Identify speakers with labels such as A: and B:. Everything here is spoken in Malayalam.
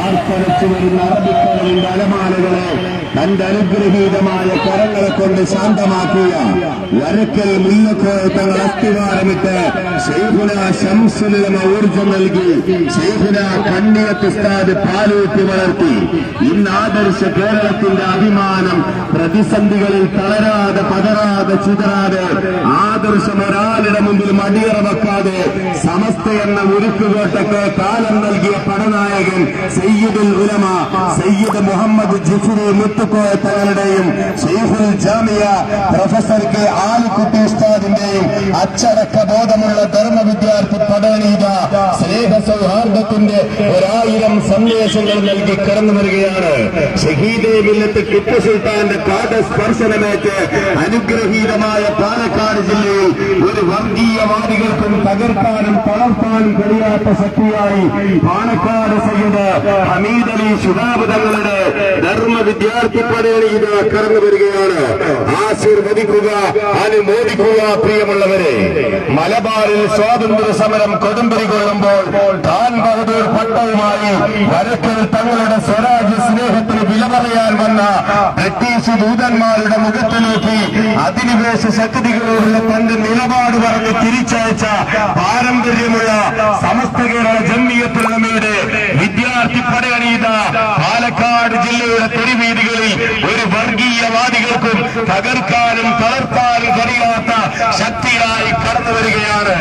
A: ആർത്തലച്ചു വരുന്ന അറബിക്കടലിന്റെ അലമാലകളെ തന്റെ അനുഗ്രഹീതമായ കരങ്ങളെ കൊണ്ട് ശാന്തമാക്കിയ വരക്കൽ മുല്ലക്കോയ തങ്ങൾ അസ്ഥിവാരമിട്ട് ശൈഖുന ശംസുലമ ഊർജം നൽകി ശൈഖുന കണ്ണിയത്ത് ഉസ്താദ് പാലൂട്ടി വളർത്തി ഇന്ന് ആദർശ കേരളത്തിന്റെ അഭിമാനം പ്രതിസന്ധികളിൽ തളരാതെ പതറാതെ ചിതറാതെ ആദർശം ഒരാളുടെ മുമ്പിൽ മടിയറ വെക്കാതെ സമസ്ത എന്ന ഉരുക്കുകോട്ടയ്ക്ക് കാലം നൽകിയ പടനായകൻ സയ്യിദുൽ ഉലമ സയ്യിദ് മുഹമ്മദ് ജിഫ്രി മുത്തുക്കോയ തങ്ങളുടെയും ശൈഖുൽ ജാമിയ പ്രൊഫസർ കെ ആലിക്കുട്ടി ഉസ്താദിന്റെയും അച്ചടക്ക ബോധമുള്ള ധർമ്മ വിദ്യാർത്ഥി പടനീത സ്നേഹ സൗഹാർദ്ദത്തിന്റെ 1000 സന്ദേശങ്ങൾ നൽകി കടന്നു വരികയാണ്. ഷഹീദെ മില്ലത്ത് ടിപ്പു സുൽത്താന്റെ പാദസ്പർശനമേറ്റ് അനുഗ്രഹീതമായ പാലക്കാട് ജില്ലയിൽ ഒരു വർഗീയവാദികൾക്കും തകർക്കാനും തളർത്താനും കഴിയാത്ത ശക്തിയായി പാലക്കാട് സയ്യിദ് ഹമീദ് അലി ശുഹാബ് തങ്ങളുടെ ധർമ്മ വിദ്യാർത്ഥി പടയണീത കടന്നു വരികയാണ്. ആശീർവദിക്കുക, അനുമോദിക്കുക. പ്രിയമുള്ളവരെ, മലബാറിൽ സ്വാതന്ത്ര്യ സമരം കൊടുമ്പിരി കൊള്ളുമ്പോൾ ഖാൻ ബഹദൂർ പട്ടവുമായി വരക്കൽ തങ്ങളുടെ സ്വരാജ്യ സ്നേഹത്തിന് വില പറയാൻ വന്ന ബ്രിട്ടീഷ് ദൂതന്മാരുടെ മുഖത്ത് നോക്കി അധിനിവേശ ശക്തികളോടുള്ള തന്റെ നിലപാട് പറഞ്ഞ് തിരിച്ചയച്ച പാരമ്പര്യമുള്ള സമസ്ത കേരള ജംഇയ്യത്തുൽ ഉലമയുടെ വിദ്യാർത്ഥി പടയണീത പാലക്കാട് ജില്ലയുടെ തെരുവീതികളിൽ ഒരു വർഗീയവാദികൾക്കും തകർക്കാനും തളർത്താനും കഴിയാത്ത ശക്തിയായി കടന്നു വരികയാണ്.